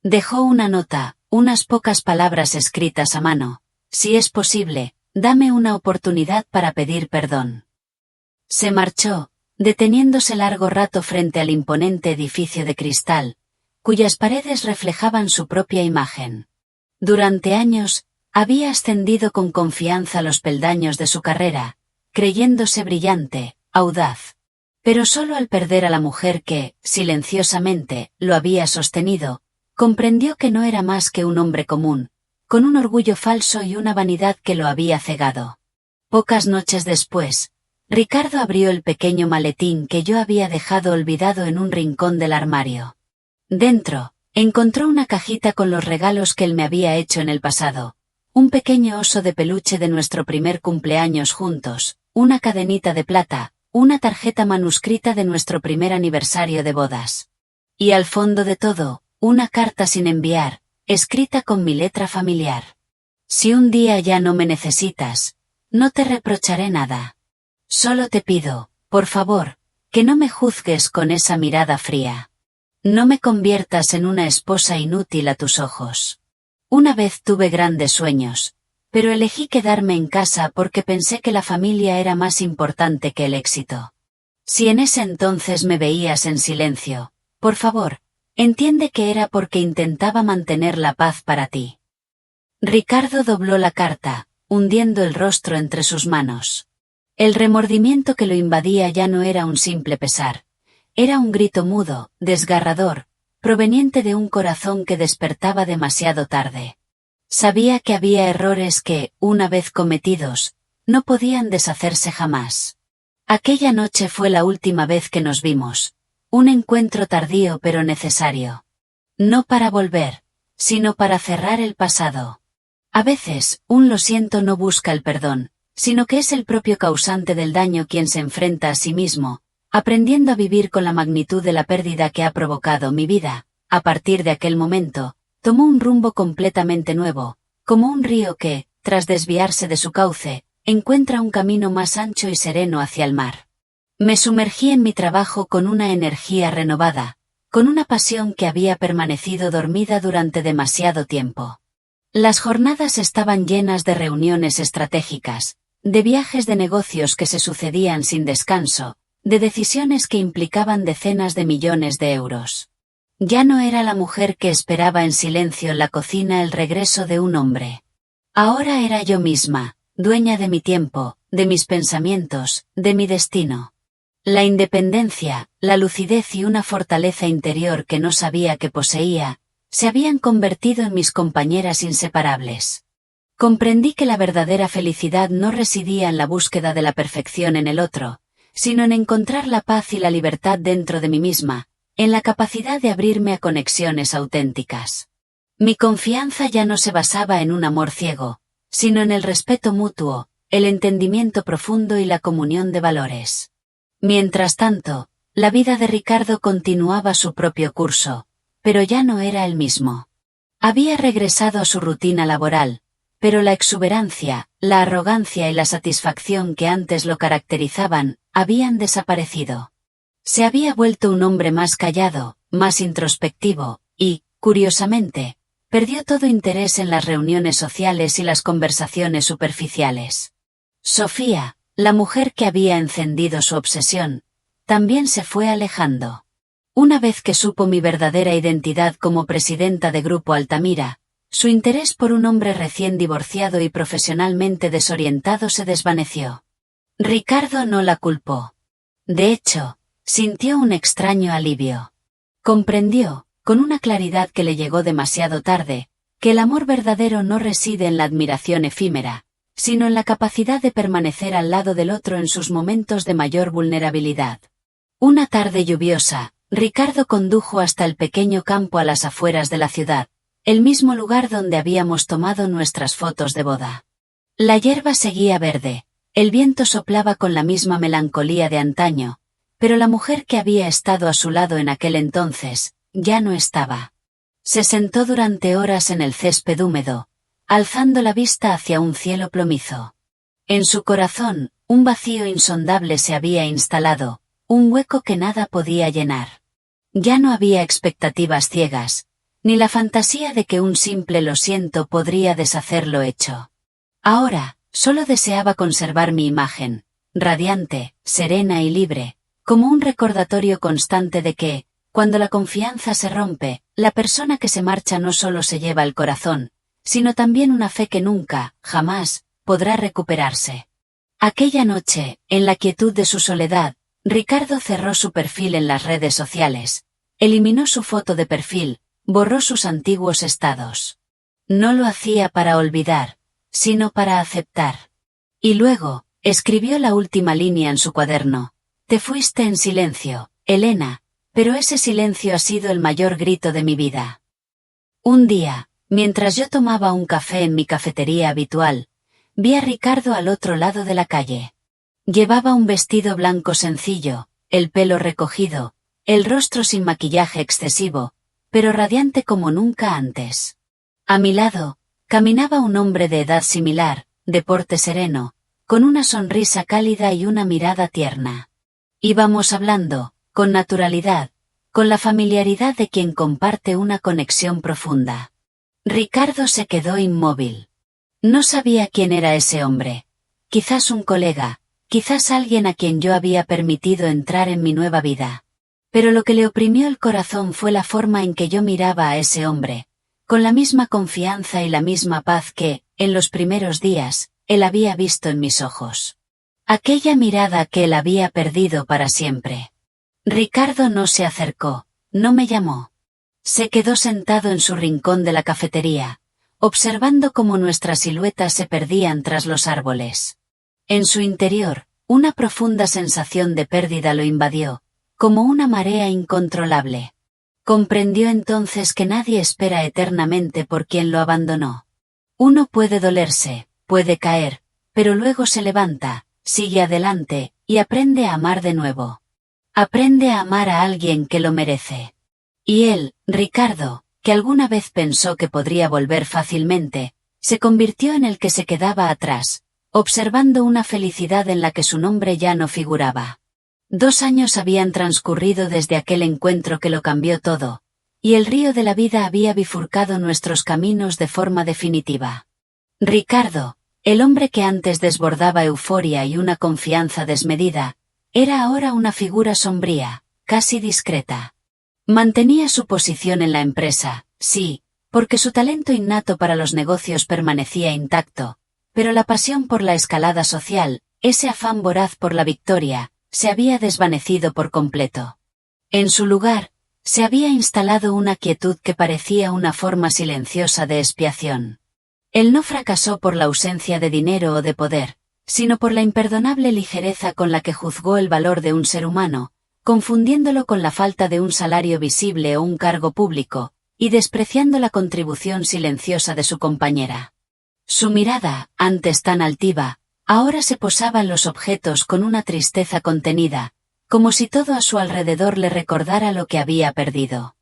Dejó una nota, unas pocas palabras escritas a mano. Si es posible, dame una oportunidad para pedir perdón. Se marchó, deteniéndose largo rato frente al imponente edificio de cristal, cuyas paredes reflejaban su propia imagen. Durante años, había ascendido con confianza los peldaños de su carrera, creyéndose brillante, audaz. Pero solo al perder a la mujer que, silenciosamente, lo había sostenido, Comprendió que no era más que un hombre común, con un orgullo falso y una vanidad que lo había cegado. Pocas noches después, Ricardo abrió el pequeño maletín que yo había dejado olvidado en un rincón del armario. Dentro, encontró una cajita con los regalos que él me había hecho en el pasado, un pequeño oso de peluche de nuestro primer cumpleaños juntos, una cadenita de plata, una tarjeta manuscrita de nuestro primer aniversario de bodas. Y al fondo de todo, una carta sin enviar, escrita con mi letra familiar. Si un día ya no me necesitas, no te reprocharé nada. Solo te pido, por favor, que no me juzgues con esa mirada fría. No me conviertas en una esposa inútil a tus ojos. Una vez tuve grandes sueños, pero elegí quedarme en casa porque pensé que la familia era más importante que el éxito. Si en ese entonces me veías en silencio, por favor, entiende que era porque intentaba mantener la paz para ti. Ricardo dobló la carta, hundiendo el rostro entre sus manos. El remordimiento que lo invadía ya no era un simple pesar. Era un grito mudo, desgarrador, proveniente de un corazón que despertaba demasiado tarde. Sabía que había errores que, una vez cometidos, no podían deshacerse jamás. Aquella noche fue la última vez que nos vimos, un encuentro tardío pero necesario. No para volver, sino para cerrar el pasado. A veces, un lo siento no busca el perdón, sino que es el propio causante del daño quien se enfrenta a sí mismo, aprendiendo a vivir con la magnitud de la pérdida que ha provocado mi vida. A partir de aquel momento, tomó un rumbo completamente nuevo, como un río que, tras desviarse de su cauce, encuentra un camino más ancho y sereno hacia el mar. Me sumergí en mi trabajo con una energía renovada, con una pasión que había permanecido dormida durante demasiado tiempo. Las jornadas estaban llenas de reuniones estratégicas, de viajes de negocios que se sucedían sin descanso, de decisiones que implicaban decenas de millones de euros. Ya no era la mujer que esperaba en silencio en la cocina el regreso de un hombre. Ahora era yo misma, dueña de mi tiempo, de mis pensamientos, de mi destino. La independencia, la lucidez y una fortaleza interior que no sabía que poseía, se habían convertido en mis compañeras inseparables. Comprendí que la verdadera felicidad no residía en la búsqueda de la perfección en el otro, sino en encontrar la paz y la libertad dentro de mí misma, en la capacidad de abrirme a conexiones auténticas. Mi confianza ya no se basaba en un amor ciego, sino en el respeto mutuo, el entendimiento profundo y la comunión de valores. Mientras tanto, la vida de Ricardo continuaba su propio curso, pero ya no era el mismo. Había regresado a su rutina laboral, pero la exuberancia, la arrogancia y la satisfacción que antes lo caracterizaban, habían desaparecido. Se había vuelto un hombre más callado, más introspectivo, y, curiosamente, perdió todo interés en las reuniones sociales y las conversaciones superficiales. Sofía, la mujer que había encendido su obsesión, también se fue alejando. Una vez que supo mi verdadera identidad como presidenta de Grupo Altamira, su interés por un hombre recién divorciado y profesionalmente desorientado se desvaneció. Ricardo no la culpó. De hecho, sintió un extraño alivio. Comprendió, con una claridad que le llegó demasiado tarde, que el amor verdadero no reside en la admiración efímera, sino en la capacidad de permanecer al lado del otro en sus momentos de mayor vulnerabilidad. Una tarde lluviosa, Ricardo condujo hasta el pequeño campo a las afueras de la ciudad, el mismo lugar donde habíamos tomado nuestras fotos de boda. La hierba seguía verde, el viento soplaba con la misma melancolía de antaño, pero la mujer que había estado a su lado en aquel entonces, ya no estaba. Se sentó durante horas en el césped húmedo, alzando la vista hacia un cielo plomizo. En su corazón, un vacío insondable se había instalado, un hueco que nada podía llenar. Ya no había expectativas ciegas, ni la fantasía de que un simple lo siento podría deshacer lo hecho. Ahora, solo deseaba conservar mi imagen, radiante, serena y libre, como un recordatorio constante de que, cuando la confianza se rompe, la persona que se marcha no solo se lleva el corazón, sino también una fe que nunca, jamás, podrá recuperarse. Aquella noche, en la quietud de su soledad, Ricardo cerró su perfil en las redes sociales, eliminó su foto de perfil, borró sus antiguos estados. No lo hacía para olvidar, sino para aceptar. Y luego, escribió la última línea en su cuaderno. Te fuiste en silencio, Elena, pero ese silencio ha sido el mayor grito de mi vida. Un día, mientras yo tomaba un café en mi cafetería habitual, vi a Ricardo al otro lado de la calle. Llevaba un vestido blanco sencillo, el pelo recogido, el rostro sin maquillaje excesivo, pero radiante como nunca antes. A mi lado, caminaba un hombre de edad similar, de porte sereno, con una sonrisa cálida y una mirada tierna. Íbamos hablando, con naturalidad, con la familiaridad de quien comparte una conexión profunda. Ricardo se quedó inmóvil. No sabía quién era ese hombre. Quizás un colega, quizás alguien a quien yo había permitido entrar en mi nueva vida. Pero lo que le oprimió el corazón fue la forma en que yo miraba a ese hombre, con la misma confianza y la misma paz que, en los primeros días, él había visto en mis ojos. Aquella mirada que él había perdido para siempre. Ricardo no se acercó, no me llamó. Se quedó sentado en su rincón de la cafetería, observando cómo nuestras siluetas se perdían tras los árboles. En su interior, una profunda sensación de pérdida lo invadió, como una marea incontrolable. Comprendió entonces que nadie espera eternamente por quien lo abandonó. Uno puede dolerse, puede caer, pero luego se levanta, sigue adelante, y aprende a amar de nuevo. Aprende a amar a alguien que lo merece. Y él, Ricardo, que alguna vez pensó que podría volver fácilmente, se convirtió en el que se quedaba atrás, observando una felicidad en la que su nombre ya no figuraba. 2 años habían transcurrido desde aquel encuentro que lo cambió todo, y el río de la vida había bifurcado nuestros caminos de forma definitiva. Ricardo, el hombre que antes desbordaba euforia y una confianza desmedida, era ahora una figura sombría, casi discreta. Mantenía su posición en la empresa, sí, porque su talento innato para los negocios permanecía intacto, pero la pasión por la escalada social, ese afán voraz por la victoria, se había desvanecido por completo. En su lugar, se había instalado una quietud que parecía una forma silenciosa de expiación. Él no fracasó por la ausencia de dinero o de poder, sino por la imperdonable ligereza con la que juzgó el valor de un ser humano, confundiéndolo con la falta de un salario visible o un cargo público, y despreciando la contribución silenciosa de su compañera. Su mirada, antes tan altiva, ahora se posaba en los objetos con una tristeza contenida, como si todo a su alrededor le recordara lo que había perdido.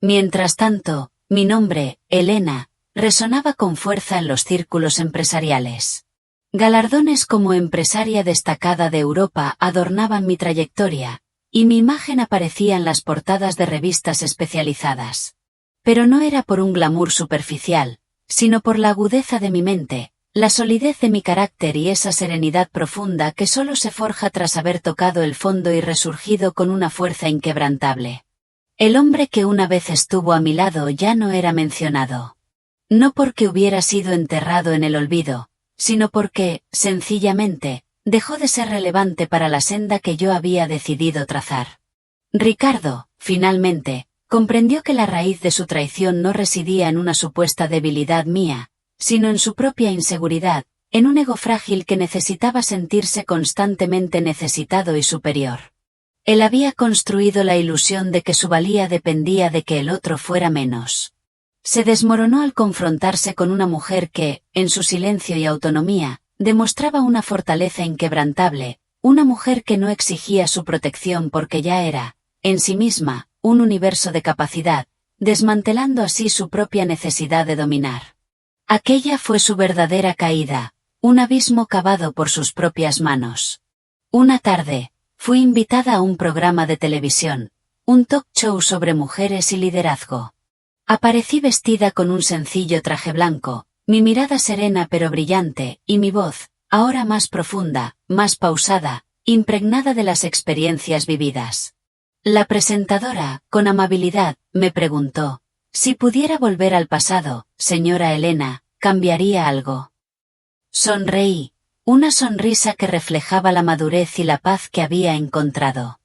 Mientras tanto, mi nombre, Elena, resonaba con fuerza en los círculos empresariales. Galardones como empresaria destacada de Europa adornaban mi trayectoria, y mi imagen aparecía en las portadas de revistas especializadas. Pero no era por un glamour superficial, sino por la agudeza de mi mente, la solidez de mi carácter y esa serenidad profunda que solo se forja tras haber tocado el fondo y resurgido con una fuerza inquebrantable. El hombre que una vez estuvo a mi lado ya no era mencionado. No porque hubiera sido enterrado en el olvido, sino porque, sencillamente, dejó de ser relevante para la senda que yo había decidido trazar. Ricardo, finalmente, comprendió que la raíz de su traición no residía en una supuesta debilidad mía, sino en su propia inseguridad, en un ego frágil que necesitaba sentirse constantemente necesitado y superior. Él había construido la ilusión de que su valía dependía de que el otro fuera menos. Se desmoronó al confrontarse con una mujer que, en su silencio y autonomía, demostraba una fortaleza inquebrantable, una mujer que no exigía su protección porque ya era, en sí misma, un universo de capacidad, desmantelando así su propia necesidad de dominar. Aquella fue su verdadera caída, un abismo cavado por sus propias manos. Una tarde, fui invitada a un programa de televisión, un talk show sobre mujeres y liderazgo. Aparecí vestida con un sencillo traje blanco, mi mirada serena pero brillante, y mi voz, ahora más profunda, más pausada, impregnada de las experiencias vividas. La presentadora, con amabilidad, me preguntó, si pudiera volver al pasado, señora Elena, ¿cambiaría algo? Sonreí, una sonrisa que reflejaba la madurez y la paz que había encontrado.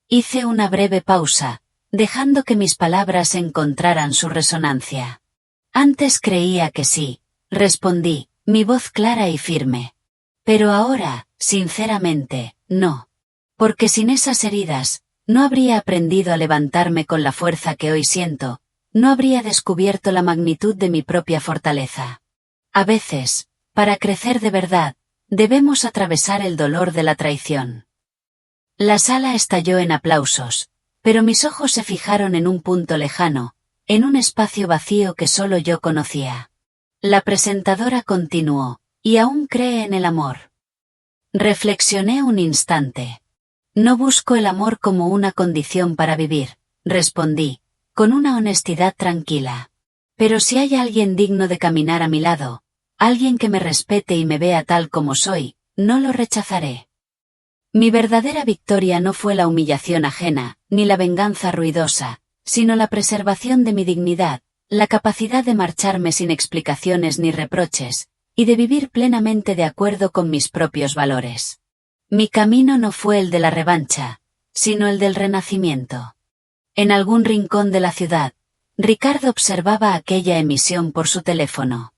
Hice una breve pausa, dejando que mis palabras encontraran su resonancia. Antes creía que sí, respondí, mi voz clara y firme. Pero ahora, sinceramente, no. Porque sin esas heridas, no habría aprendido a levantarme con la fuerza que hoy siento, no habría descubierto la magnitud de mi propia fortaleza. A veces, para crecer de verdad, debemos atravesar el dolor de la traición. La sala estalló en aplausos, pero mis ojos se fijaron en un punto lejano, en un espacio vacío que solo yo conocía. La presentadora continuó, ¿y aún cree en el amor? Reflexioné un instante. No busco el amor como una condición para vivir, respondí, con una honestidad tranquila. Pero si hay alguien digno de caminar a mi lado, alguien que me respete y me vea tal como soy, no lo rechazaré. Mi verdadera victoria no fue la humillación ajena, ni la venganza ruidosa, sino la preservación de mi dignidad, la capacidad de marcharme sin explicaciones ni reproches, y de vivir plenamente de acuerdo con mis propios valores. Mi camino no fue el de la revancha, sino el del renacimiento. En algún rincón de la ciudad, Ricardo observaba aquella emisión por su teléfono.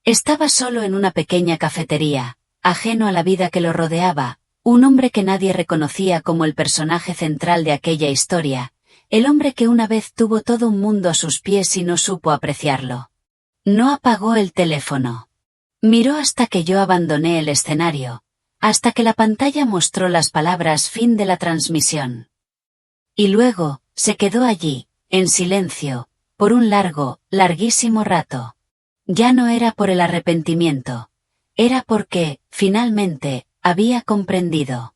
Estaba solo en una pequeña cafetería, ajeno a la vida que lo rodeaba, un hombre que nadie reconocía como el personaje central de aquella historia, el hombre que una vez tuvo todo un mundo a sus pies y no supo apreciarlo. No apagó el teléfono. Miró hasta que yo abandoné el escenario, hasta que la pantalla mostró las palabras fin de la transmisión. Y luego, se quedó allí, en silencio, por un larguísimo rato. Ya no era por el arrepentimiento. Era porque, finalmente, había comprendido.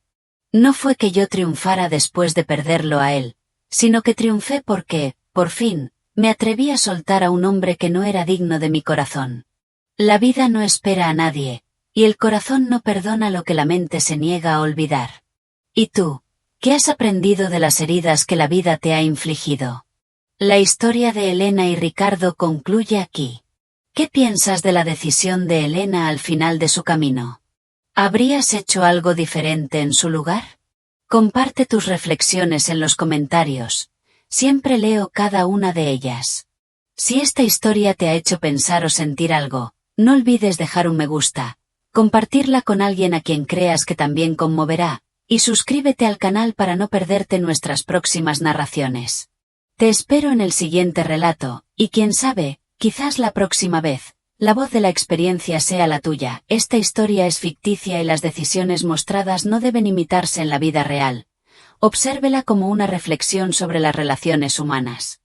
No fue que yo triunfara después de perderlo a él, sino que triunfé porque, por fin, me atreví a soltar a un hombre que no era digno de mi corazón. La vida no espera a nadie, y el corazón no perdona lo que la mente se niega a olvidar. ¿Y tú? ¿Qué has aprendido de las heridas que la vida te ha infligido? La historia de Elena y Ricardo concluye aquí. ¿Qué piensas de la decisión de Elena al final de su camino? ¿Habrías hecho algo diferente en su lugar? Comparte tus reflexiones en los comentarios. Siempre leo cada una de ellas. Si esta historia te ha hecho pensar o sentir algo, no olvides dejar un me gusta, compartirla con alguien a quien creas que también conmoverá, y suscríbete al canal para no perderte nuestras próximas narraciones. Te espero en el siguiente relato, y quién sabe, quizás la próxima vez, la voz de la experiencia sea la tuya. Esta historia es ficticia y las decisiones mostradas no deben imitarse en la vida real. Obsérvela como una reflexión sobre las relaciones humanas.